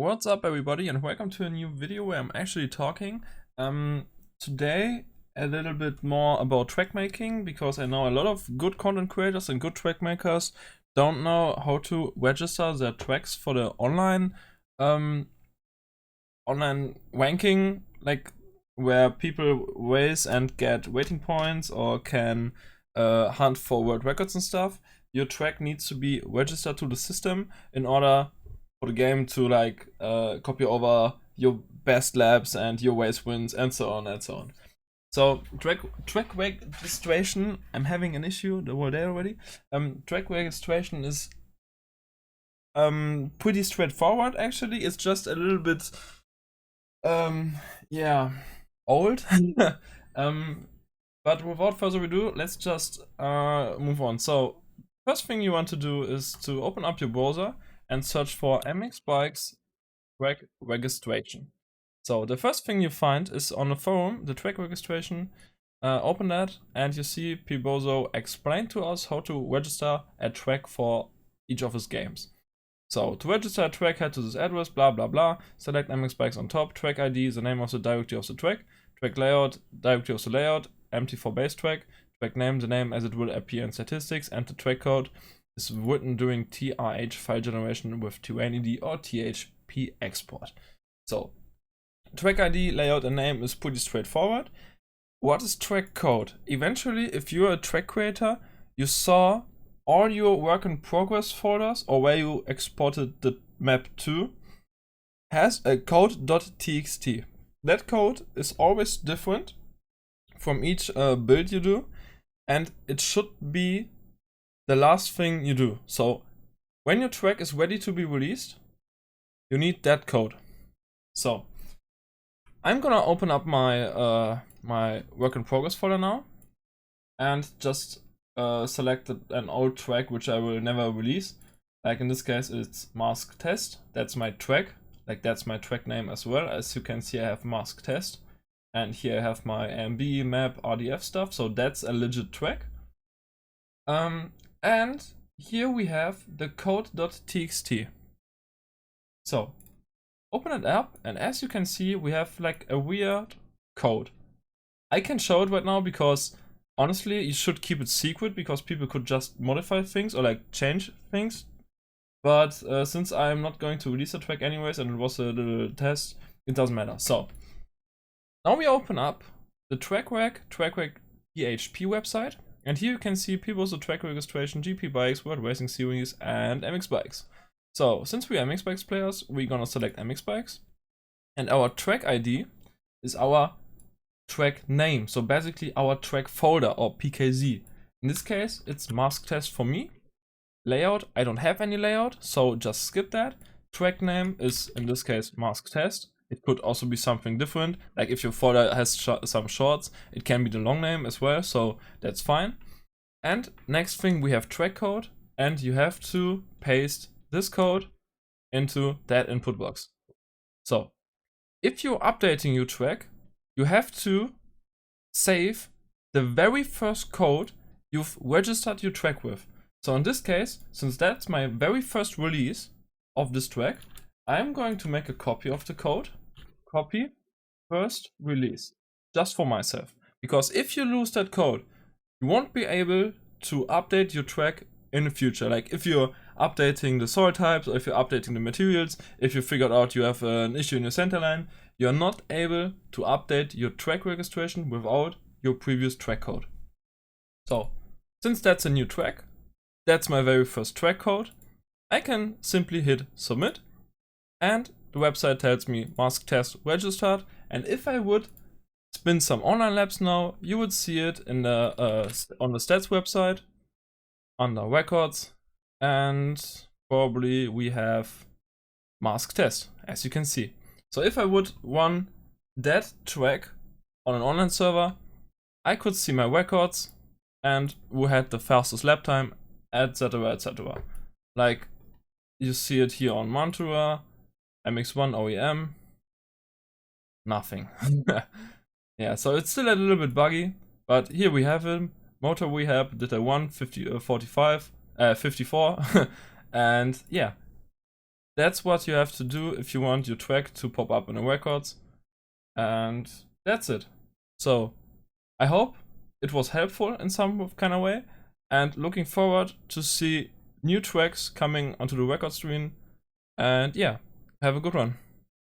What's up everybody and welcome to a new video where I'm actually talking today a little bit more about track making, because I know a lot of good content creators and good track makers don't know how to register their tracks for the online ranking, like where people race and get rating points or can hunt for world records and stuff. Your track needs to be registered to the system in order for the game to copy over your best laps and your race wins and so on and so on. So track registration, I'm having an issue the whole day already. Track registration is pretty straightforward actually. It's just a little bit yeah, old. But without further ado, let's just move on. So first thing you want to do is to open up your browser and search for MX Bikes track registration. So the first thing you find is on the forum, the track registration. Open that and you see Pibozo explain to us how to register a track for each of his games. So to register a track, head to this address, blah blah blah, select MX Bikes on top, track ID, the name of the directory of the track layout, directory of the layout, empty for base track name, the name as it will appear in statistics, and the track code is written during TRH file generation with TerrainED or THP export. So track ID, layout and name is pretty straightforward. What is track code? Eventually, if you're a track creator, you saw all your work in progress folders or where you exported the map to has a code.txt. That code is always different from each build you do, and it should be the last thing you do. So when your track is ready to be released, you need that code. So I'm gonna open up my my work in progress folder now and just select an old track which I will never release. Like in this case it's Mask Test. That's my track. Like that's my track name as well. As you can see, I have Mask Test, and here I have my AMB, map, RDF stuff. So that's a legit track. And here we have the code.txt. So open it up, and as you can see, we have like a weird code. I can show it right now because honestly, you should keep it secret because people could just modify things or like change things. But since I'm not going to release the track anyways, and it was a little test, it doesn't matter. So now we open up the TrackReg PHP website, and here you can see people's track registration, GP Bikes, World Racing Series, and MX Bikes. So since we are MX Bikes players, we're gonna select MX Bikes, and our track ID is our track name, so basically our track folder or PKZ. In this case, it's Mask Test for me. Layout, I don't have any layout, so just skip that. Track name is in this case Mask Test. It could also be something different, like if your folder has some shorts, it can be the long name as well, so that's fine. And next thing, we have track code, and you have to paste this code into that input box. So if you're updating your track, you have to save the very first code you've registered your track with. So in this case, since that's my very first release of this track, I'm going to make a copy of the code. Copy first release, just for myself. Because if you lose that code, you won't be able to update your track in the future. Like if you're updating the soil types, or if you're updating the materials, if you figured out you have an issue in your center line, you're not able to update your track registration without your previous track code. So since that's a new track, that's my very first track code, I can simply hit submit, and the website tells me Mask Test registered. And if I would spin some online laps now, you would see it in the on the stats website under records, and probably we have Mask Test, as you can see. So if I would run that track on an online server, I could see my records and who had the fastest lap time, etc, etc. Like you see it here on Mantua, MX1 OEM, nothing. Yeah, so it's still a little bit buggy, but here we have him. Motor Rehab did a 1:54, and yeah, that's what you have to do if you want your track to pop up in the records. And that's it. So I hope it was helpful in some kind of way, and looking forward to see new tracks coming onto the record screen. And yeah, have a good one.